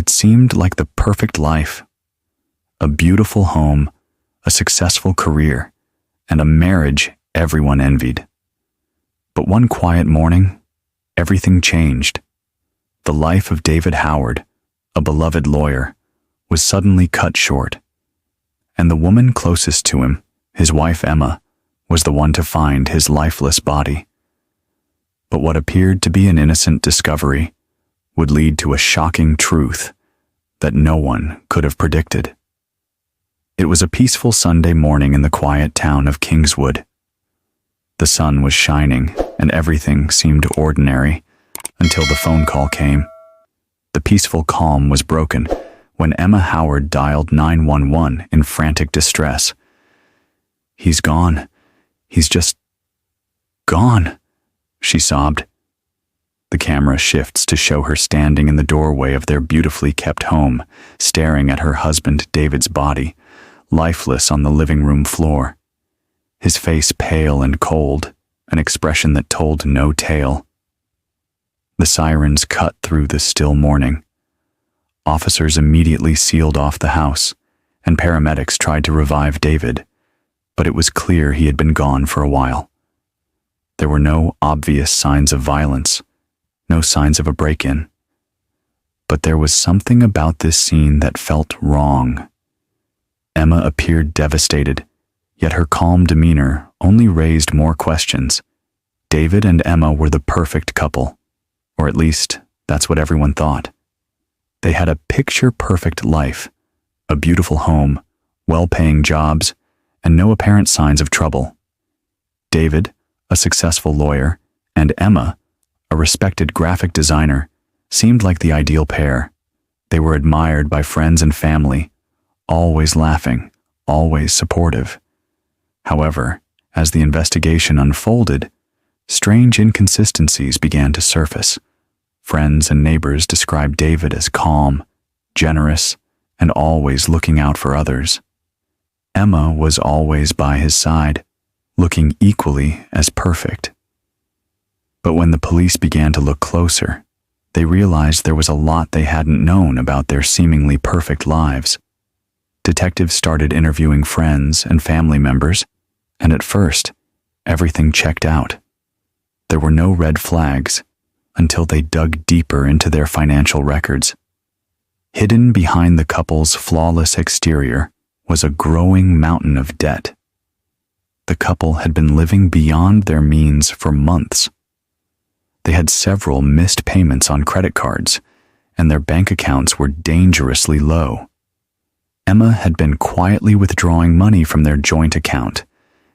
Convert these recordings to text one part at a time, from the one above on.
It seemed like the perfect life. A beautiful home, a successful career, and a marriage everyone envied. But one quiet morning, everything changed. The life of David Howard, a beloved lawyer, was suddenly cut short. And the woman closest to him, his wife Emma, was the one to find his lifeless body. But what appeared to be an innocent discovery would lead to a shocking truth that no one could have predicted. It was a peaceful Sunday morning in the quiet town of Kingswood. The sun was shining and everything seemed ordinary until the phone call came. The peaceful calm was broken when Emma Howard dialed 911 in frantic distress. "He's gone. He's just gone," she sobbed. The camera shifts to show her standing in the doorway of their beautifully kept home, staring at her husband David's body, lifeless on the living room floor. His face pale and cold, an expression that told no tale. The sirens cut through the still morning. Officers immediately sealed off the house, and paramedics tried to revive David, but it was clear he had been gone for a while. There were no obvious signs of violence, no signs of a break-in. But there was something about this scene that felt wrong. Emma appeared devastated, yet her calm demeanor only raised more questions. David and Emma were the perfect couple, or at least that's what everyone thought. They had a picture-perfect life, a beautiful home, well-paying jobs, and no apparent signs of trouble. David, a successful lawyer, and Emma, a respected graphic designer, seemed like the ideal pair. They were admired by friends and family, always laughing, always supportive. However, as the investigation unfolded, strange inconsistencies began to surface. Friends and neighbors described David as calm, generous, and always looking out for others. Emma was always by his side, looking equally as perfect. But when the police began to look closer, they realized there was a lot they hadn't known about their seemingly perfect lives. Detectives started interviewing friends and family members, and at first, everything checked out. There were no red flags until they dug deeper into their financial records. Hidden behind the couple's flawless exterior was a growing mountain of debt. The couple had been living beyond their means for months. They had several missed payments on credit cards, and their bank accounts were dangerously low. Emma had been quietly withdrawing money from their joint account,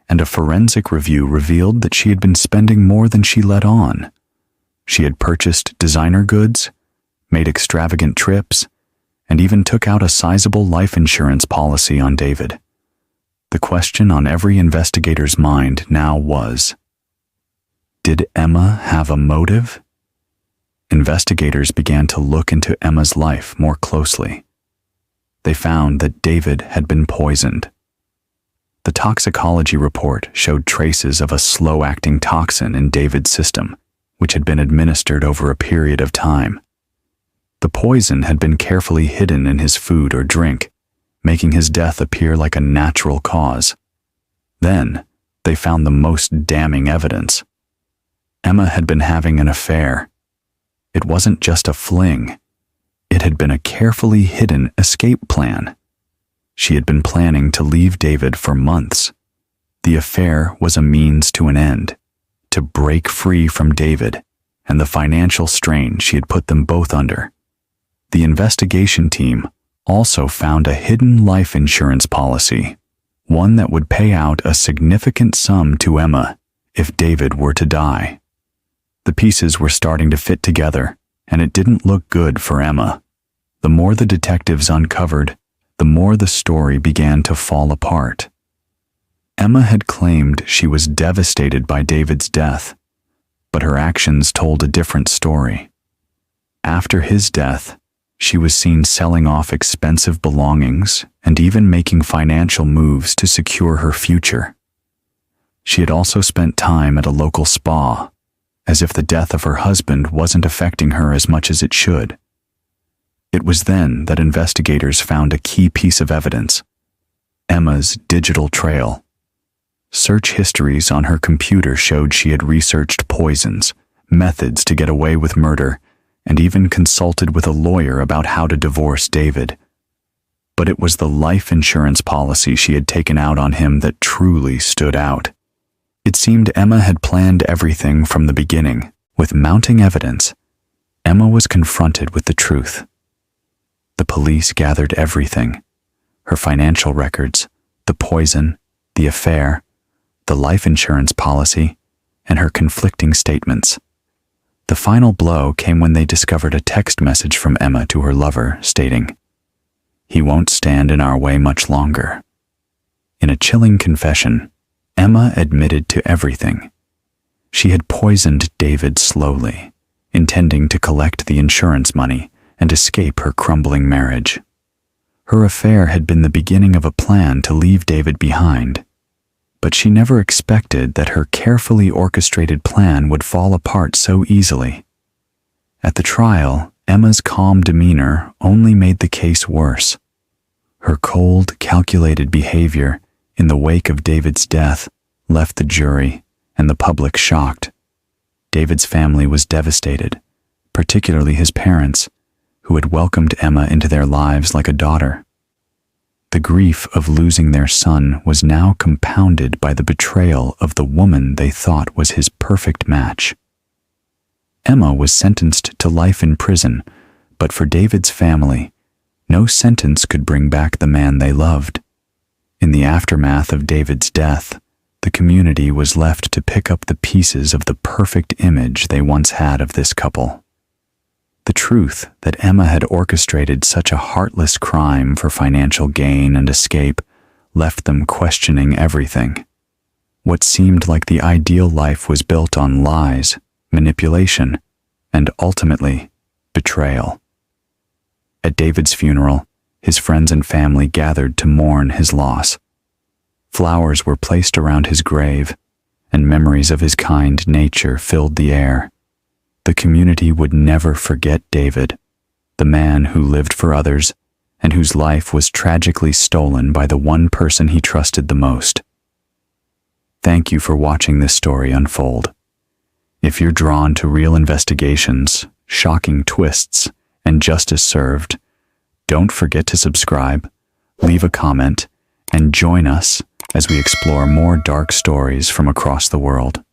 and a forensic review revealed that she had been spending more than she let on. She had purchased designer goods, made extravagant trips, and even took out a sizable life insurance policy on David. The question on every investigator's mind now was, did Emma have a motive? Investigators began to look into Emma's life more closely. They found that David had been poisoned. The toxicology report showed traces of a slow-acting toxin in David's system, which had been administered over a period of time. The poison had been carefully hidden in his food or drink, making his death appear like a natural cause. Then, they found the most damning evidence. Emma had been having an affair. It wasn't just a fling. It had been a carefully hidden escape plan. She had been planning to leave David for months. The affair was a means to an end, to break free from David and the financial strain she had put them both under. The investigation team also found a hidden life insurance policy, one that would pay out a significant sum to Emma if David were to die. The pieces were starting to fit together, and it didn't look good for Emma. The more the detectives uncovered, the more the story began to fall apart. Emma had claimed she was devastated by David's death, but her actions told a different story. After his death, she was seen selling off expensive belongings and even making financial moves to secure her future. She had also spent time at a local spa, as if the death of her husband wasn't affecting her as much as it should. It was then that investigators found a key piece of evidence: Emma's digital trail. Search histories on her computer showed she had researched poisons, methods to get away with murder, and even consulted with a lawyer about how to divorce David. But it was the life insurance policy she had taken out on him that truly stood out. It seemed Emma had planned everything from the beginning. With mounting evidence, Emma was confronted with the truth. The police gathered everything: her financial records, the poison, the affair, the life insurance policy, and her conflicting statements. The final blow came when they discovered a text message from Emma to her lover stating, "He won't stand in our way much longer." In a chilling confession, Emma admitted to everything. She had poisoned David slowly, intending to collect the insurance money and escape her crumbling marriage. Her affair had been the beginning of a plan to leave David behind, but she never expected that her carefully orchestrated plan would fall apart so easily. At the trial, Emma's calm demeanor only made the case worse. Her cold, calculated behavior in the wake of David's death left the jury and the public shocked. David's family was devastated, particularly his parents, who had welcomed Emma into their lives like a daughter. The grief of losing their son was now compounded by the betrayal of the woman they thought was his perfect match. Emma was sentenced to life in prison, but for David's family, no sentence could bring back the man they loved. In the aftermath of David's death, the community was left to pick up the pieces of the perfect image they once had of this couple. The truth that Emma had orchestrated such a heartless crime for financial gain and escape left them questioning everything. What seemed like the ideal life was built on lies, manipulation, and ultimately, betrayal. At David's funeral, his friends and family gathered to mourn his loss. Flowers were placed around his grave, and memories of his kind nature filled the air. The community would never forget David, the man who lived for others and whose life was tragically stolen by the one person he trusted the most. Thank you for watching this story unfold. If you're drawn to real investigations, shocking twists, and justice served, don't forget to subscribe, leave a comment, and join us as we explore more dark stories from across the world.